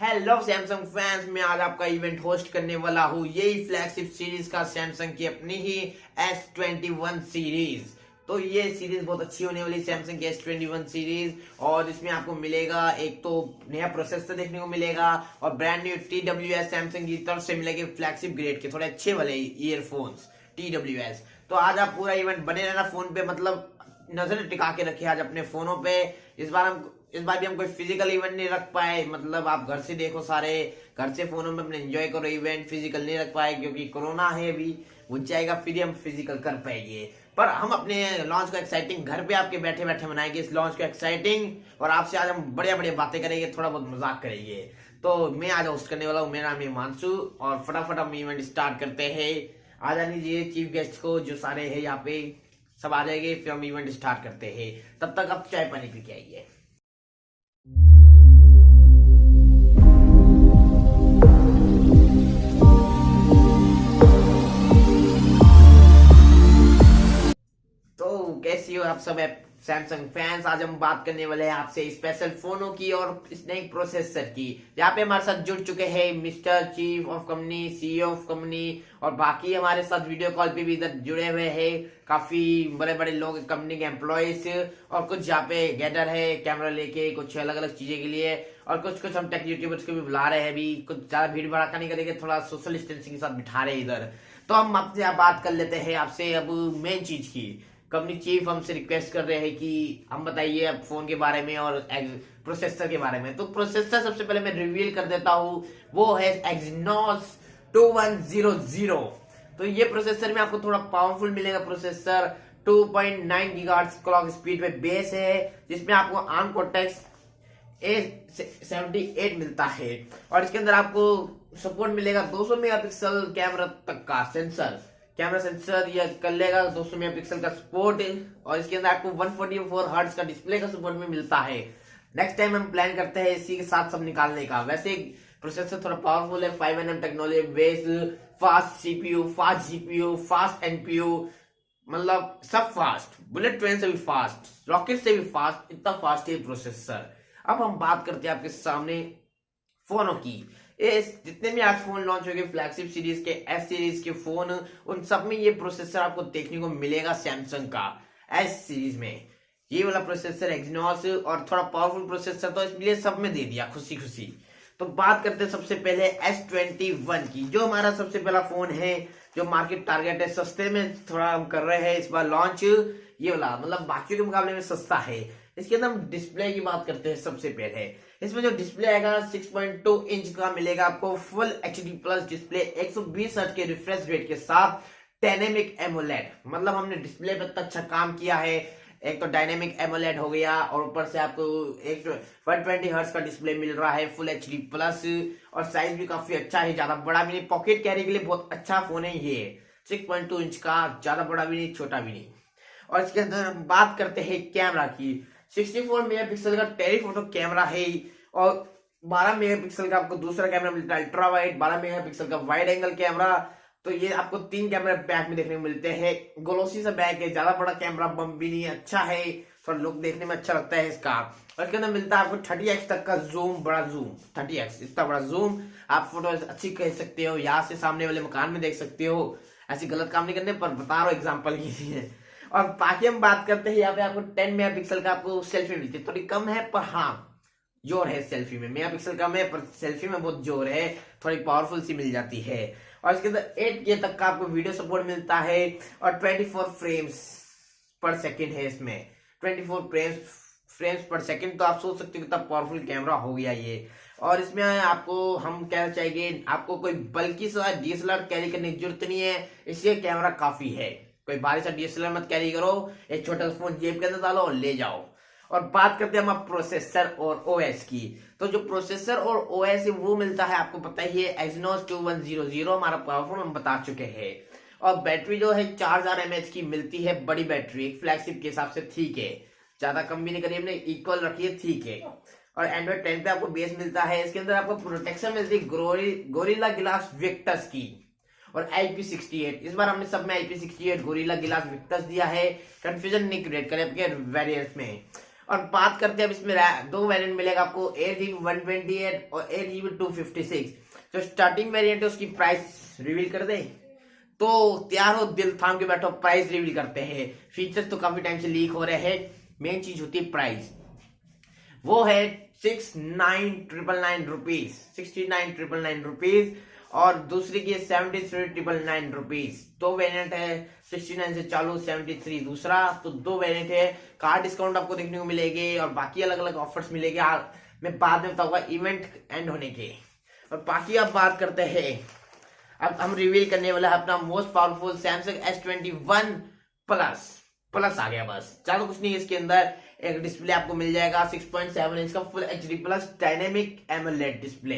Hello Samsung fans, मैं आज आपका इवेंट होस्ट करने वाला हूँ। यही फ्लैगशिप सीरीज का सैमसंग की अपनी ही S21 सीरीज। तो ये सीरीज बहुत अच्छी होने वाली सैमसंग की S21 सीरीज। और इसमें आपको मिलेगा एक तो नया प्रोसेसर देखने को मिलेगा और ब्रांड न्यू TWS सैमसंग की तरफ से मिलेंगे फ्लैगशिप ग्रेड के थोड़े अच्छे वाले ईयरफोन्स TWS। तो आज आप पूरा इवेंट बने रहना फोन पे, मतलब नजर टिका के रखे आज अपने फोनों पे। इस बार भी हम कोई फिजिकल इवेंट नहीं रख पाए, मतलब आप घर से देखो, सारे घर से फोनों में अपने एंजॉय करो। इवेंट फिजिकल नहीं रख पाए क्योंकि कोरोना है, अभी वो जाएगा फिर ही हम फिजिकल कर पाएंगे। पर हम अपने लॉन्च को एक्साइटिंग घर पे आपके बैठे बैठे मनाएंगे इस लॉन्च को एक्साइटिंग। और आपसे आज हम बढ़िया बढ़िया बातें करेंगे, थोड़ा बहुत मजाक करेंगे। तो मैं आज होस्ट करने वाला हूँ, मेरा नाम है हिमांशु। और फटाफट हम इवेंट स्टार्ट करते हैं। आ जाने दीजिए चीफ गेस्ट को, जो सारे हैं यहाँ पे सब आ जाएंगे, फिर हम इवेंट स्टार्ट करते हैं। तब तक आप चाय पानी पी के आइए। तो कैसी हो आप सब सैमसंग फैंस। आज हम बात करने वाले हैं आपसे स्पेशल फोनों की और इस नई प्रोसेसर की। यहाँ पे हमारे साथ जुड़ चुके हैं mister chief of company, CEO of company, और बाकी हमारे साथ वीडियो कॉल पे भी इधर जुड़े हुए हैं काफी बड़े बड़े लोग, कंपनी के एम्प्लॉयज। और कुछ यहाँ पे गैदर है कैमरा लेके कुछ अलग अलग चीजें के लिए। और कुछ हम टेक यूट्यूबर्स को भी बुला रहे हैं अभी। कुछ ज्यादा भीड़ भड़ाका नहीं करेंगे, थोड़ा सोशल डिस्टेंसिंग के साथ बिठा रहे हैं इधर। तो हम आपसे बात कर लेते हैं आपसे अब मेन चीज की। कंपनी चीफ हमसे रिक्वेस्ट कर रहे हैं कि हम बताइए अब फोन के बारे में और प्रोसेसर के बारे में। तो प्रोसेसर सबसे पहले मैं रिवील कर देता हूँ, वो है Exynos 2100। तो ये प्रोसेसर में आपको थोड़ा पावरफुल मिलेगा प्रोसेसर। 2.9 गीगाहर्ट्ज क्लॉक स्पीड पे बेस है, जिसमें आपको ARM Cortex A78 मिलता है। और इसके अंदर आपको सपोर्ट मिलेगा 200 मेगापिक्सल कैमरा तक का कैमरा सेंसर या कर लेगा 200 मेगापिक्सल का सपोर्ट। और इसके अंदर आपको 144 हर्ट्ज का डिस्प्ले का सपोर्ट भी मिलता है। नेक्स्ट टाइम हम प्लान करते हैं इसी के साथ सब निकालने का। वैसे प्रोसेसर थोड़ा पावरफुल है, 5nm technology base, fast CPU, fast GPU, fast NPU, मतलब सब फास्ट, बुलेट ट्रेन से भी फास्ट, रॉकेट से भी फास्ट, इतना फास्ट है प्रोसेसर। अब हम बात करते हैं आपके सामने फोनों की। ये जितने भी आज फोन लॉन्च हो गए फ्लैगशिप सीरीज के, S सीरीज के फोन, उन सब में ये प्रोसेसर आपको देखने को मिलेगा सैमसंग का। S सीरीज में ये वाला प्रोसेसर Exynos और थोड़ा पावरफुल प्रोसेसर, तो इसलिए सब में दे दिया खुशी खुशी। तो बात करते हैं सबसे पहले S21 की, जो हमारा सबसे पहला फोन है, जो मार्केट टारगेट है। सस्ते में थोड़ा हम कर रहे हैं इस बार लॉन्च, ये वाला मतलब बाकी के मुकाबले में सस्ता है। इसके अंदर हम डिस्प्ले की बात करते हैं सबसे पहले। इसमें जो डिस्प्ले आएगा 6.2 इंच का मिलेगा आपको, full HD plus display, 120 hertz के रिफ्रेश रेट के साथ, डायनेमिक एमोलेड। मतलब हमने डिस्प्ले पे इतना अच्छा काम किया है। एक तो डायनेमिक एमोलेड हो गया और ऊपर से आपको एक 120 हर्ट्ज का डिस्प्ले मिल रहा है, फुल HD प्लस। और साइज भी काफी अच्छा है, ज्यादा बड़ा भी नहीं, पॉकेट कैरी के लिए बहुत अच्छा फोन है ये। 6.2 इंच का, ज्यादा बड़ा भी नहीं छोटा भी नहीं। और इसके अंदर हम बात करते हैं कैमरा की। 64 मेगापिक्सल का टेलीफोटो कैमरा है और 12 मेगापिक्सल का आपको दूसरा कैमरा मिलता है अल्ट्रा वाइड, 12 मेगापिक्सल का वाइड एंगल कैमरा। तो ये आपको 3 कैमरे बैक में देखने को मिलते हैं। ग्लोसी सा बैक है, ज्यादा बड़ा कैमरा बम भी नहीं, अच्छा है, थोड़ा लुक देखने में अच्छा लगता है इसका। और इसके अंदर मिलता है आपको 30x तक का जूम, बड़ा जूम, 30x इतना बड़ा जूम। आप फोटो अच्छी कह सकते हो, यहाँ से सामने वाले मकान में देख सकते हो। ऐसी गलत काम नहीं करने पर बता रहा हूँ एग्जाम्पल के लिए। और बाकी हम बात करते हैं यहाँ पे आपको 10 मेगापिक्सल का आपको सेल्फी मिलती है, थोड़ी कम है पर हाँ जोर है। सेल्फी में मेगापिक्सल कम है पर सेल्फी में बहुत जोर है, थोड़ी पावरफुल सी मिल जाती है। और इसके अंदर 8K तक का आपको वीडियो सपोर्ट मिलता है और 24 फ्रेम्स पर सेकंड है इसमें, 24 फ्रेम्स पर सेकंड। तो आप सोच सकते हो कितना पावरफुल कैमरा हो गया ये। और इसमें आपको हम कहना चाहिए, आपको कोई बल्कि सा DSLR कैरी करने की जरूरत नहीं है, इसलिए कैमरा काफी है। कोई भारी सा DSLR मत कैरी करो, एक छोटा फोन जेब के अंदर डालो और ले जाओ। और बात करते हैं हम प्रोसेसर और OS की। तो जो प्रोसेसर और OS है वो मिलता है आपको पता ही है, Exynos 2100 हमारा पावरफुल हम बता चुके हैं। और बैटरी जो है 4000 mAh की मिलती है, बड़ी बैटरी, एक फ्लैगशिप के हिसाब से ठीक है, ज्यादा कम भी नहीं करिए, हमने इक्वल रखी है, ठीक है। और Android 10 पे आपको बेस मिलता है। इसके अंदर आपको प्रोटेक्शन मिलती है गोरिल्ला ग्लास विक्टस की और IP68। इस बार हमने सब में IP68 गोरिल्ला ग्लास विक्टस दिया है, कंफ्यूजन नहीं क्रिएट करें आपके वेरिएंट्स में। और बात करते हैं अब इसमें दो वेरिएंट मिलेगा आपको, 8GB 128 और 8GB 256। जो स्टार्टिंग वेरिएंट है उसकी प्राइस रिवील कर दे, तो तैयार हो, दिल थाम के बैठो, प्राइस रिवील करते हैं। फीचर्स तो काफी टाइम से लीक हो रहे हैं, मेन चीज होती है प्राइस। वो है 69,999 रुपीज, 69,999 रुपीज, और दूसरी की 73,999 रुपीज। दो वेरिएंट है, 69 से चालू, 73 दूसरा, तो दो वेरिएंट है। कार डिस्काउंट आपको देखने को मिलेगी और बाकी अलग अलग ऑफर्स मिलेंगे, मैं बाद में बताऊंगा इवेंट एंड होने के। और बाकी आप बात करते हैं, अब हम रिवील करने वाला है अपना most powerful Samsung S21 plus आ गया। बस ज्यादा कुछ नहीं है इसके अंदर। एक डिस्प्ले आपको मिल जाएगा 6.7 इंच का full HD plus dynamic AMOLED display,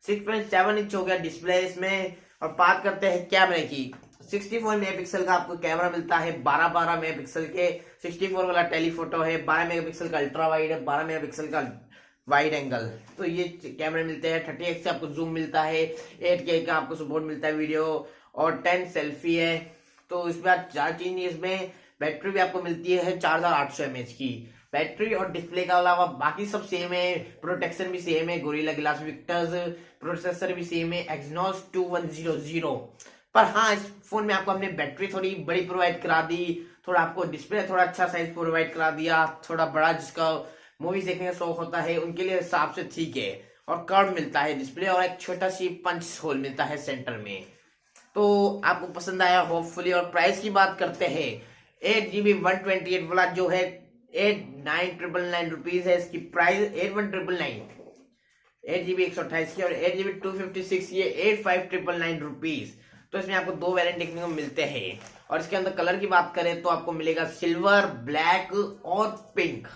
6.7 inch हो गया डिस्प्ले इसमें। और बात करते हैं कैमरे की, 64 मेगापिक्सल का आपको कैमरा मिलता है, 12 मेगापिक्सल के 64 वाला टेलीफोटो है, 12 मेगापिक्सल का अल्ट्रा वाइड है, 12 मेगापिक्सल का वाइड एंगल। तो ये कैमरे मिलते हैं। 30x से आपको जूम मिलता है, 8K का आपको सपोर्ट मिलता है वीडियो, और 10 सेल्फी है। तो इसमें ज्यादा चीज नहीं, इसमें बैटरी भी आपको मिलती है 4800 mAh की बैटरी। और डिस्प्ले के अलावा बाकी सब सेम है, प्रोटेक्शन भी सेम है, गोरिल्ला ग्लास विक्टर्स, प्रोसेसर भी सेम है, Exynos 2100। पर हाँ, इस फोन में आपको हमने बैटरी थोड़ी बड़ी प्रोवाइड करा दी, थोड़ा आपको डिस्प्ले थोड़ा अच्छा साइज प्रोवाइड करा दिया, थोड़ा बड़ा, जिसका मूवीज देखने का शौक होता है उनके लिए हिसाब से ठीक है। और कर्व मिलता है डिस्प्ले, और एक छोटा सी पंच होल मिलता है सेंटर में। तो आपको पसंद आया होपफुली। और प्राइस की बात करते हैं, 8GB 128 वाला जो है 8,999 रुपीज है इसकी प्राइस, 8,199, 8GB 128 की, और 8GB 256 ये 8,599 रुपीज। तो इसमें आपको दो वेरिएंट देखने को मिलते हैं। और इसके अंदर कलर की बात करें तो आपको मिलेगा सिल्वर, ब्लैक और पिंक,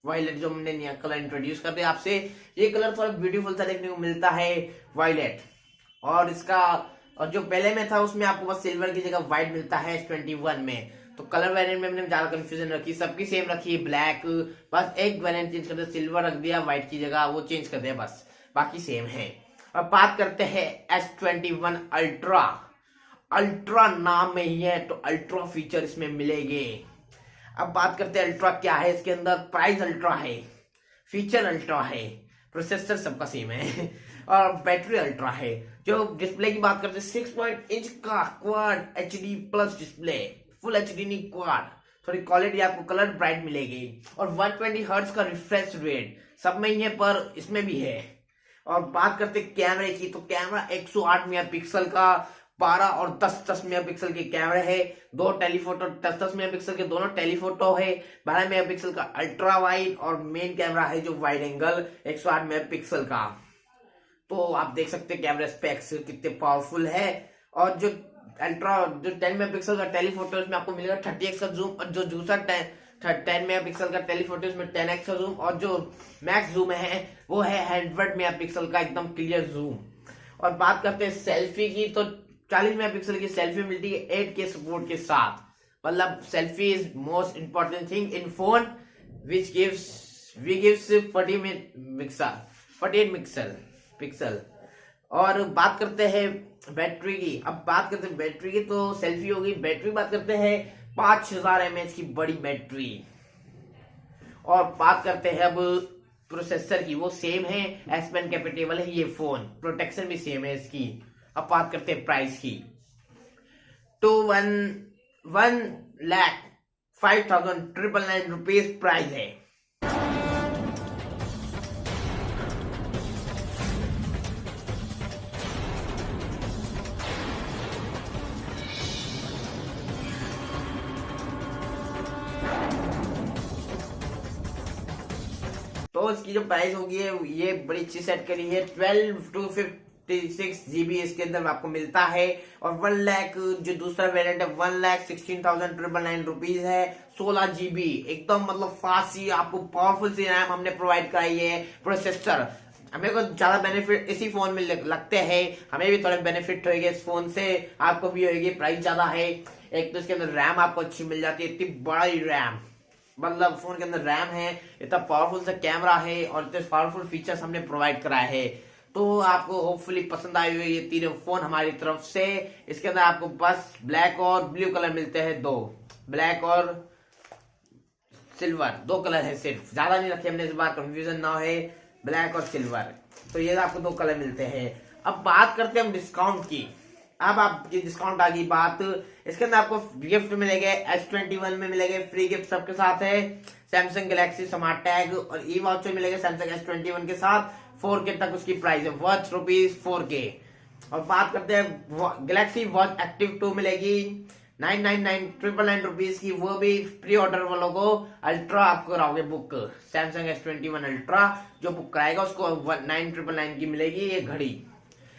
वायलेट, जो हमने नया कलर इंट्रोड्यूस कर दिया आपसे। ये कलर थोड़ा ब्यूटीफुल सा देखने को मिलता है, वायलेट। और इसका, और जो पहले में था उसमें आपको बस सिल्वर की जगह व्हाइट मिलता है S21 में। तो कलर वेरिएंट में हमने ज्यादा कंफ्यूजन रखी, सबकी सेम रखी, ब्लैक, बस एक वेरिएंट चेंज कर दिया, सिल्वर रख दिया, व्हाइट की जगह वो चेंज कर दिया, बस बाकी सेम है। अब बात करते हैं S21 अल्ट्रा नाम में ही है, तो अल्ट्रा फीचर इसमें मिलेंगे। अब बात करते हैं अल्ट्रा क्या है इसके अंदर। प्राइस अल्ट्रा है, फीचर अल्ट्रा है, प्रोसेसर सबका सेम है, और बैटरी अल्ट्रा है। जो डिस्प्ले की बात करते हैं, 6 इंच का quad HD plus display, full HD नहीं क्वाड, थोड़ी क्वालिटी आपको कलर ब्राइट मिलेगी, और 120 हर्ट्ज का रिफ्रेश रेट सब में ही है, पर इसमें भी है। और बात करते हैं कैमरे की, तो कैमरा 108 मेगापिक्सल का, 12 और 10 मेगापिक्सल के कैमरे है, दो टेलीफोटो 10 मेगापिक्सल के दोनों टेलीफोटो है, 12 मेगापिक्सल का अल्ट्रा वाइड, और मेन कैमरा है जो वाइड एंगल 108 मेगापिक्सल का। तो आप देख सकते हैं कैमरा स्पेक्स कितने पावरफुल है। और जो 10 मेगापिक्सल का टेलीफोटो उसमें आपको मिलेगा 30x का जूम, और जो दूसरा 10 मेगापिक्सल का टेलीफोटो उसमें 10x का जूम, और जो मैक्स जूम है वो है 100 मेगापिक्सल का एकदम क्लियर जूम। और बात करते हैं सेल्फी की, तो 40 मेगापिक्सल की सेल्फी मिलती है 8K सपोर्ट के साथ। मतलब selfie is most important thing in phone which gives 48 pixel. और बात करते हैं बैटरी की, अब बात करते हैं बैटरी की, तो सेल्फी होगी, बैटरी बात करते हैं 5000 mAh की बड़ी बैटरी। और बात करते हैं अब प्रोसेसर की, वो सेम है, S Pen कैपेटेबल है ये फोन, प्रोटेक्शन भी सेम है इसकी। अब बात करते हैं प्राइस की, तो 1,05,999 रुपीज प्राइस है। तो इसकी जो प्राइस होगी ये बड़ी अच्छी सेट करी है, 12/256 इसके अंदर आपको मिलता है। और 1 लाख जो दूसरा वेरिएंट है 1,16,999 रुपीज है, 16GB एकदम मतलब फास्ट ही आपको पावरफुल सी रैम हमने प्रोवाइड कराई है। प्रोसेसर हमें को ज्यादा बेनिफिट इसी फोन में लगते हैं, हमें भी थोड़े बेनिफिट होगी इस फोन से, आपको भी होगी। प्राइस ज्यादा है, एक तो इसके अंदर रैम आपको अच्छी मिल जाती है, इतनी बड़ी रैम, मतलब फोन के अंदर रैम है, इतना पावरफुल सा कैमरा है, और इतने पावरफुल फीचर्स हमने प्रोवाइड कराए हैं। तो आपको होपफुली पसंद आई हुई ये तीनों फोन हमारी तरफ से। इसके अंदर आपको बस ब्लैक और ब्लू कलर मिलते हैं, दो ब्लैक और सिल्वर, 2 कलर है सिर्फ, ज्यादा नहीं रखे हमने इस बार, कंफ्यूजन ना है, ब्लैक और सिल्वर। तो ये आपको 2 कलर मिलते हैं। अब बात करते हैं हम डिस्काउंट की। अब आपकी डिस्काउंट आ गई बात, इसके अंदर आपको गिफ्ट मिलेंगे, S21 में मिलेंगे फ्री गिफ्ट सबके साथ है, सैमसंग गैलेक्सी स्मार्ट टैग और ई वाउचर मिलेंगे सैमसंग S21 के साथ, 4K तक उसकी प्राइस है, वर्थ रुपीज 4K। और बात करते हैं गैलेक्सी वॉच एक्टिव 2 मिलेगी 999 रुपीज की, वो भी प्री ऑर्डर वालों को अल्ट्रा आपको कराओगे बुक, सैमसंग S21 अल्ट्रा जो बुक कराएगा उसको 999 की मिलेगी ये घड़ी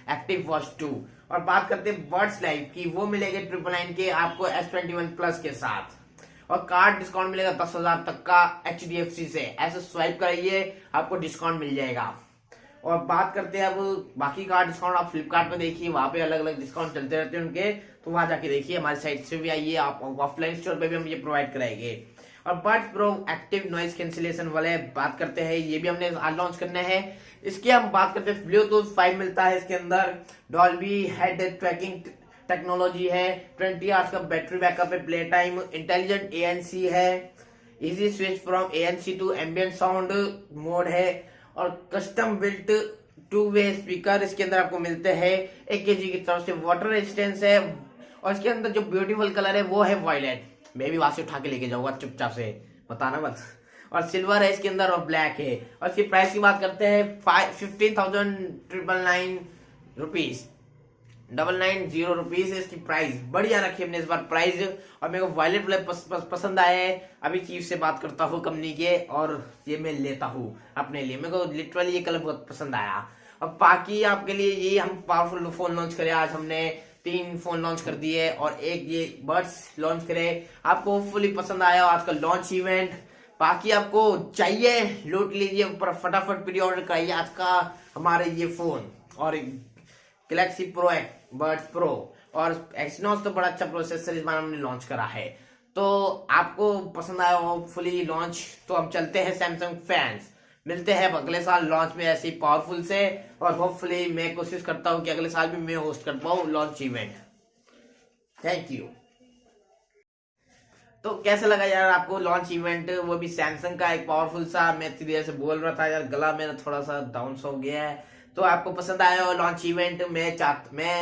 एक्टिव वॉच 2। और बात करते हैं बर्ड्स लाइफ की, वो मिलेंगे 999 के आपको S21 प्लस के साथ, और कार्ड डिस्काउंट मिलेगा 10,000 तक का HDFC से, ऐसे स्वाइप कराइए आपको डिस्काउंट मिल जाएगा। और बात करते हैं अब बाकी कार्ड डिस्काउंट, आप फ्लिपकार्ट पे देखिए, वहां पे अलग अलग डिस्काउंट चलते रहते हैं उनके, तो वहां जाके देखिए, हमारी साइट से भी आइए, आप ऑफलाइन स्टोर पे भी हम ये प्रोवाइड कराएंगे। और buds pro active noise cancellation वाले बात करते हैं, ये भी हमने आज लॉन्च करने हैं। इसकी हम बात करते हैं ब्लूटूथ 5 मिलता है इसके अंदर, डॉल्बी हेड ट्रैकिंग टेक्नोलॉजी है, 20 आवर्स का बैटरी बैकअप है, प्ले टाइम, इंटेलिजेंट ANC है, easy switch from ANC to ambient sound mode है, और कस्टम बिल्ट 2-वे स्पीकर इसके अंदर आपको मिलते हैं, 1 kg की तरफ से, वाटर रेजिस्टेंस है, और इसके अंदर जो ब्यूटीफुल कलर है वो है वायलेट, मैं भी वहां से उठा के लेके जाऊंगा चुपचाप से, बताना मत। और सिल्वर है इसके अंदर और ब्लैक है। और इसकी प्राइस की बात करते हैं 15,999 रुपीज, 990 रुपीज है इसकी प्राइस, बढ़िया रखी हमने इस बार प्राइस। और मेरे को वायलेट ब्लैक पसंद आया है, अभी चीफ से बात करता हूँ कंपनी के और ये मैं लेता हूँ अपने लिए, मेरे को लिटरली ये कलर बहुत पसंद आया। और बाकी आपके लिए ये हम पावरफुल फोन लॉन्च करे, आज हमने 3 फोन लॉन्च कर दिए और एक ये बड्स लॉन्च करे, आपको होपफुली पसंद आया आज का लॉन्च इवेंट। बाकी आपको चाहिए लूट लीजिए, फटाफट प्री ऑर्डर कराइए आज का हमारे ये फोन, और गैलेक्सी प्रो बड्स प्रो और एक्सिनोस तो बड़ा अच्छा प्रोसेसर इस बार हमने लॉन्च करा है, तो आपको पसंद आया होपफुली लॉन्च। तो हम चलते हैं सैमसंग फैंस, मिलते हैं अगले साल लॉन्च में ऐसी पावरफुल से, और होपफुली मैं कोशिश करता हूं कि अगले साल भी मैं होस्ट कर पाऊं लॉन्च इवेंट। Thank you. तो कैसा लगा यार आपको लॉन्च इवेंट, वो भी सैमसंग का एक पावरफुल सा, मैं इतनी देर से बोल रहा था यार, गला मेरा थोड़ा सा डाउन हो गया है, तो आपको पसंद आया हो लॉन्च इवेंट। मैं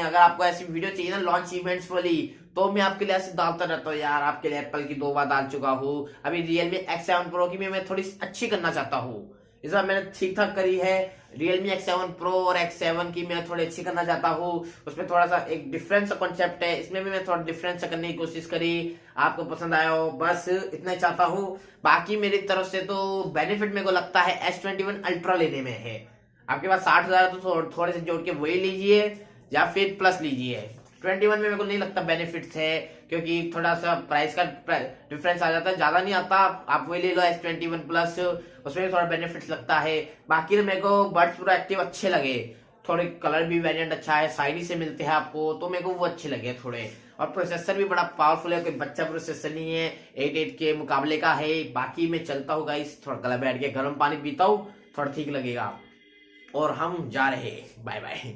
अगर आपको ऐसी वीडियो चाहिए ना लॉन्च इवेंट्स वाली, तो मैं आपके लिए ऐसे डालता रहता हूँ यार, आपके लिए एप्पल की 2 बार डाल चुका हूँ, अभी Realme X7 Pro की भी मैं थोड़ी अच्छी करना चाहता हूँ, इस बार मैंने ठीक ठाक करी है। Realme X7 Pro और X7 की मैं थोड़ी अच्छी करना चाहता हूँ, उसमें थोड़ा सा एक डिफरेंस कॉन्सेप्ट है, इसमें भी मैं थोड़ा डिफरेंस करने की कोशिश करी, आपको पसंद आया हो, बस इतना ही चाहता हूँ। बाकी मेरी तरफ से तो बेनिफिट मेरे को लगता है S21 अल्ट्रा लेने में है, आपके पास 60,000 तो थोड़े से जोड़ के वही लीजिए या फिर प्लस लीजिए। 21 में मेरे को नहीं लगता बेनिफिट्स है, क्योंकि थोड़ा सा प्राइस का डिफरेंस आ जाता है, ज्यादा नहीं आता, आप वही ले लो S21 प्लस, उसमें थोड़ा बेनिफिट्स लगता है। बाकी मेरे को बड्स प्रो एक्टिव अच्छे लगे, थोड़े कलर भी वेरिएंट अच्छा है, साइड से मिलते हैं आपको, तो मेरे को वो अच्छे लगे थोड़े, और प्रोसेसर भी बड़ा पावरफुल है, कोई बच्चा प्रोसेसर नहीं है, 8 के मुकाबले का है। बाकी मैं चलता हूँ गाइस, थोड़ा गला बैठ के गर्म पानी पीता हूँ, थोड़ा ठीक लगेगा, और हम जा रहे, बाय बाय।